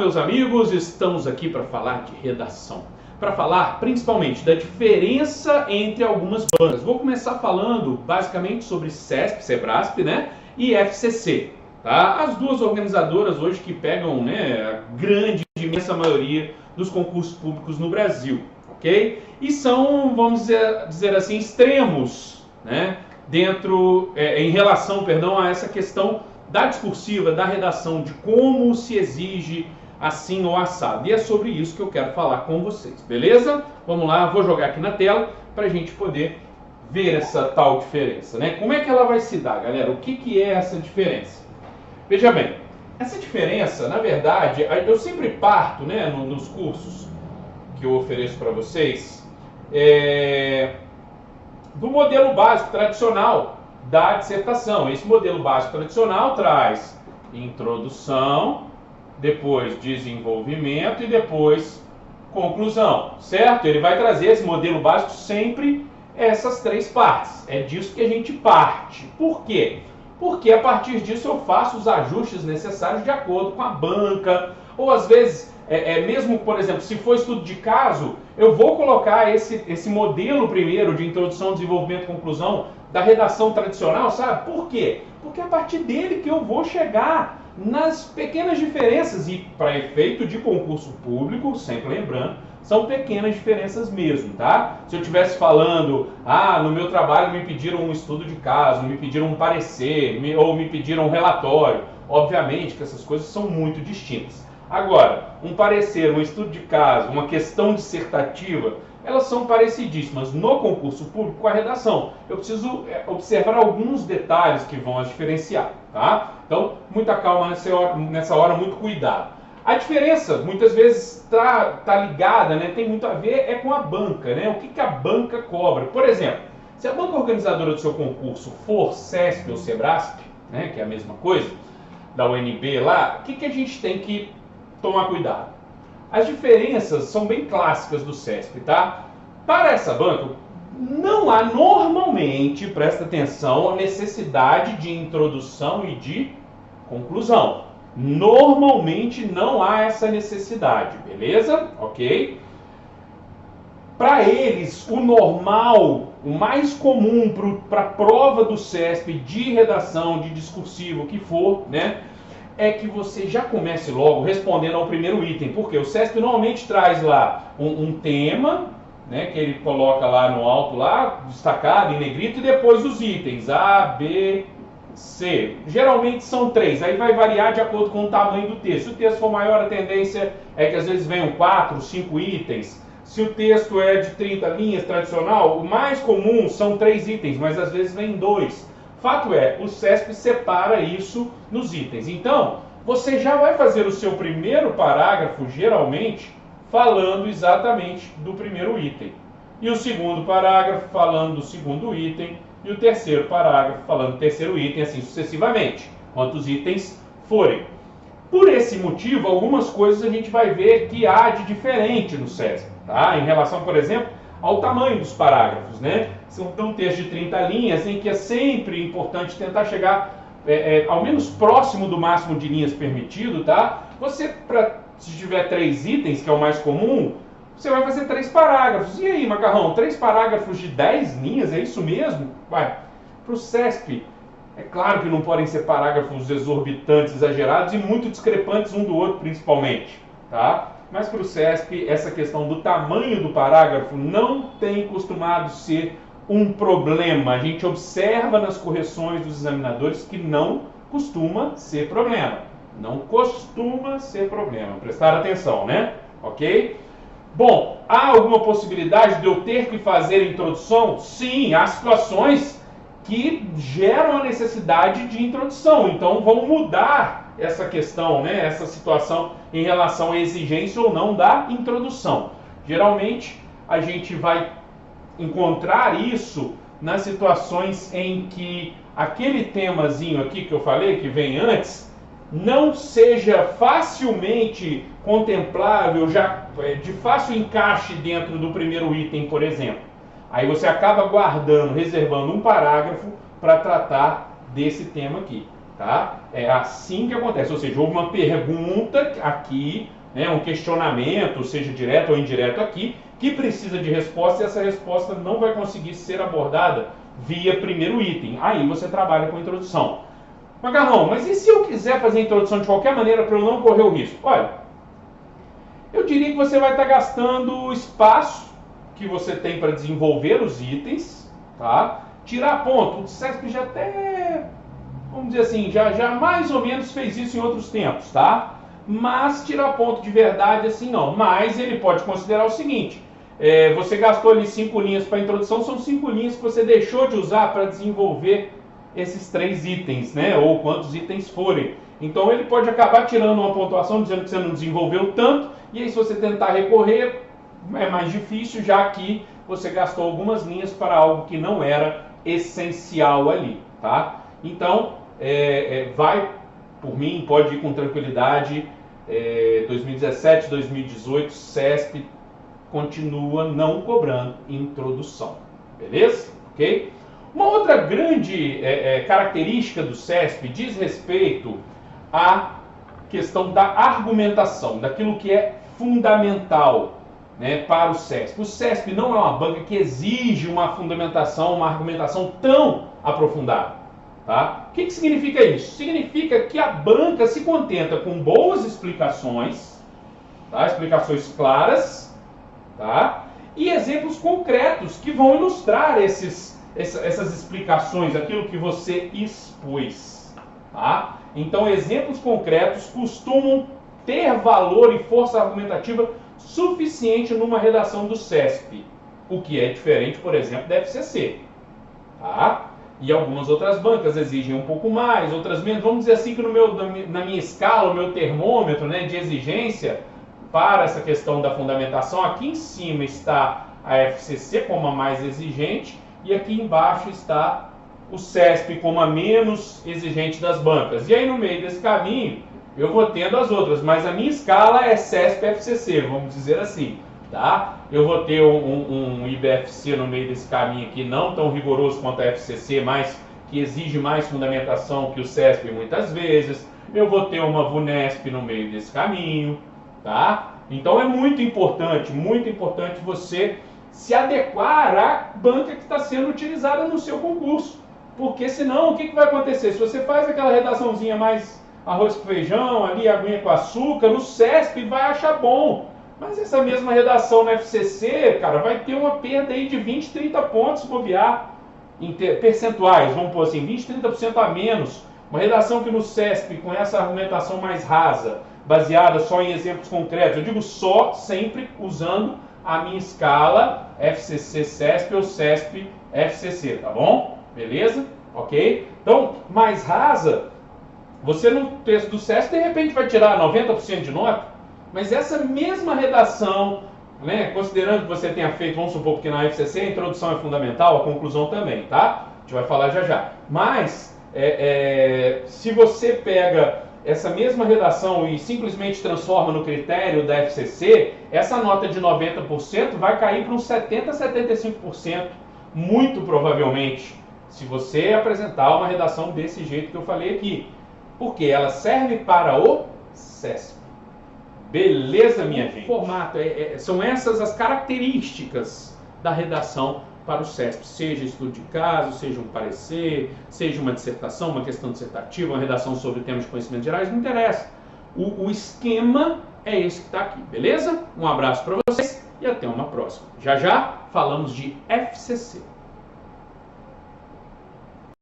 meus amigos, estamos aqui para falar de redação, para falar principalmente da diferença entre algumas bancas. Vou começar falando basicamente sobre CESP, SEBRASP, né, e FCC, tá? As duas organizadoras hoje que pegam, né, a grande, imensa maioria dos concursos públicos no Brasil, ok? E são, vamos dizer assim, extremos, né, em relação, a essa questão da discursiva, da redação, de como se exige assim ou assado. E é sobre isso que eu quero falar com vocês, beleza? Vamos lá, vou jogar aqui na tela para a gente poder ver essa tal diferença, né? Como é que ela vai se dar, galera? O que é essa diferença? Veja bem, essa diferença, na verdade, eu sempre parto, né, nos cursos que eu ofereço para vocês, do modelo básico tradicional da dissertação. Esse modelo básico tradicional traz introdução, depois desenvolvimento e depois conclusão, certo? Ele vai trazer esse modelo básico sempre essas três partes. É disso que a gente parte. Por quê? Porque a partir disso eu faço os ajustes necessários de acordo com a banca, ou às vezes, mesmo, por exemplo, se for estudo de caso, eu vou colocar esse modelo primeiro de introdução, desenvolvimento e conclusão da redação tradicional, sabe? Por quê? Porque é a partir dele que eu vou chegar nas pequenas diferenças, e para efeito de concurso público, sempre lembrando, são pequenas diferenças mesmo, tá? Se eu estivesse falando, no meu trabalho me pediram um estudo de caso, me pediram um parecer, ou me pediram um relatório, obviamente que essas coisas são muito distintas. Agora, um parecer, um estudo de caso, uma questão dissertativa, elas são parecidíssimas no concurso público com a redação. Eu preciso observar alguns detalhes que vão as diferenciar, tá? Então, muita calma nessa hora, muito cuidado. A diferença, muitas vezes, tá ligada, né, tem muito a ver com a banca, né? O que a banca cobra? Por exemplo, se a banca organizadora do seu concurso for CESP ou SEBRASP, né, que é a mesma coisa, da UNB lá, o que a gente tem que tomar cuidado? As diferenças são bem clássicas do CESP, tá? Para essa banca, não há normalmente, presta atenção, a necessidade de introdução e de conclusão. Normalmente não há essa necessidade, beleza? Ok? Para eles, o normal, o mais comum para a prova do CESP de redação, de discursivo, o que for, né? É que você já comece logo respondendo ao primeiro item, porque o CESP normalmente traz lá um tema, né, que ele coloca lá no alto, lá, destacado em negrito, e depois os itens A, B, C. Geralmente são 3, aí vai variar de acordo com o tamanho do texto. Se o texto for maior, a tendência é que às vezes venham 4, 5 itens. Se o texto é de 30 linhas, tradicional, o mais comum são 3 itens, mas às vezes vem 2. Fato é, o CESP separa isso nos itens. Então, você já vai fazer o seu primeiro parágrafo, geralmente, falando exatamente do primeiro item. E o segundo parágrafo falando do segundo item. E o terceiro parágrafo falando do terceiro item, assim sucessivamente, quantos itens forem. Por esse motivo, algumas coisas a gente vai ver que há de diferente no CESP, tá? Em relação, por exemplo, ao tamanho dos parágrafos, né? São um texto de 30 linhas em que é sempre importante tentar chegar ao menos próximo do máximo de linhas permitido, tá? Se tiver 3 itens, que é o mais comum, você vai fazer 3 parágrafos. E aí, macarrão, 3 parágrafos de 10 linhas, é isso mesmo? Vai. Para o CESP, é claro que não podem ser parágrafos exorbitantes, exagerados e muito discrepantes um do outro, principalmente, tá? Mas para o CESP, essa questão do tamanho do parágrafo não tem costumado ser um problema. A gente observa nas correções dos examinadores que não costuma ser problema. Não costuma ser problema. Prestar atenção, né? Ok? Bom, há alguma possibilidade de eu ter que fazer introdução? Sim, há situações que geram a necessidade de introdução. Então, vamos mudar essa questão, né, essa situação em relação à exigência ou não da introdução. Geralmente, a gente vai encontrar isso nas situações em que aquele temazinho aqui que eu falei, que vem antes, não seja facilmente contemplável, já de fácil encaixe dentro do primeiro item, por exemplo. Aí você acaba guardando, reservando um parágrafo para tratar desse tema aqui. tá? É assim que acontece, ou seja, houve uma pergunta aqui, né, um questionamento, seja direto ou indireto aqui, que precisa de resposta e essa resposta não vai conseguir ser abordada via primeiro item. Aí você trabalha com a introdução. Macarrão, mas e se eu quiser fazer a introdução de qualquer maneira para eu não correr o risco? Olha, eu diria que você vai estar gastando o espaço que você tem para desenvolver os itens, tá? Tirar ponto. O CESP já até, vamos dizer assim, já mais ou menos fez isso em outros tempos, tá? Mas tirar ponto de verdade assim não. Mas ele pode considerar o seguinte, você gastou ali 5 linhas para a introdução, são 5 linhas que você deixou de usar para desenvolver esses 3 itens, né? Ou quantos itens forem. Então ele pode acabar tirando uma pontuação dizendo que você não desenvolveu tanto, e aí se você tentar recorrer é mais difícil, já que você gastou algumas linhas para algo que não era essencial ali, tá? Então vai por mim, pode ir com tranquilidade. 2017, 2018, CESP continua não cobrando introdução, beleza? Ok? Uma outra grande característica do CESP diz respeito à questão da argumentação, daquilo que é fundamental, né, para o CESP. O CESP não é uma banca que exige uma fundamentação, uma argumentação tão aprofundada. Tá? O que significa isso? Significa que a banca se contenta com boas explicações, tá? Explicações claras, tá? E exemplos concretos que vão ilustrar essas explicações, aquilo que você expôs. Tá? Então, exemplos concretos costumam ter valor e força argumentativa suficiente numa redação do CESP, o que é diferente, por exemplo, da FCC. Tá? E algumas outras bancas exigem um pouco mais, outras menos. Vamos dizer assim que na minha escala, o meu termômetro, né, de exigência para essa questão da fundamentação, aqui em cima está a FCC como a mais exigente e aqui embaixo está o CESP como a menos exigente das bancas. E aí no meio desse caminho eu vou tendo as outras, mas a minha escala é CESP-FCC, vamos dizer assim. Tá? Eu vou ter um IBFC no meio desse caminho aqui, não tão rigoroso quanto a FCC, mas que exige mais fundamentação que o CESP muitas vezes. Eu vou ter uma VUNESP no meio desse caminho. Tá? Então é muito importante você se adequar à banca que está sendo utilizada no seu concurso. Porque senão, o que vai acontecer? Se você faz aquela redaçãozinha mais arroz com feijão, ali aguinha com açúcar, no CESP vai achar bom. Mas essa mesma redação na FCC, cara, vai ter uma perda aí de 20, 30 pontos se bobear, em percentuais, vamos pôr assim, 20, 30% a menos. Uma redação que no CESP, com essa argumentação mais rasa, baseada só em exemplos concretos, eu digo só, sempre usando a minha escala FCC-CESP ou CESP-FCC, tá bom? Beleza? Ok? Então, mais rasa, você no texto do CESP, de repente, vai tirar 90% de nota, mas essa mesma redação, né, considerando que você tenha feito, vamos supor, porque na FCC a introdução é fundamental, a conclusão também, tá? A gente vai falar já já. Mas, se você pega essa mesma redação e simplesmente transforma no critério da FCC, essa nota de 90% vai cair para uns 70% a 75%, muito provavelmente, se você apresentar uma redação desse jeito que eu falei aqui. Porque ela serve para o CESP. Beleza, minha gente? O formato, são essas as características da redação para o CESP. Seja estudo de caso, seja um parecer, seja uma dissertação, uma questão dissertativa, uma redação sobre temas de conhecimentos gerais, não interessa. O esquema é esse que está aqui, beleza? Um abraço para vocês e até uma próxima. Já já falamos de FCC.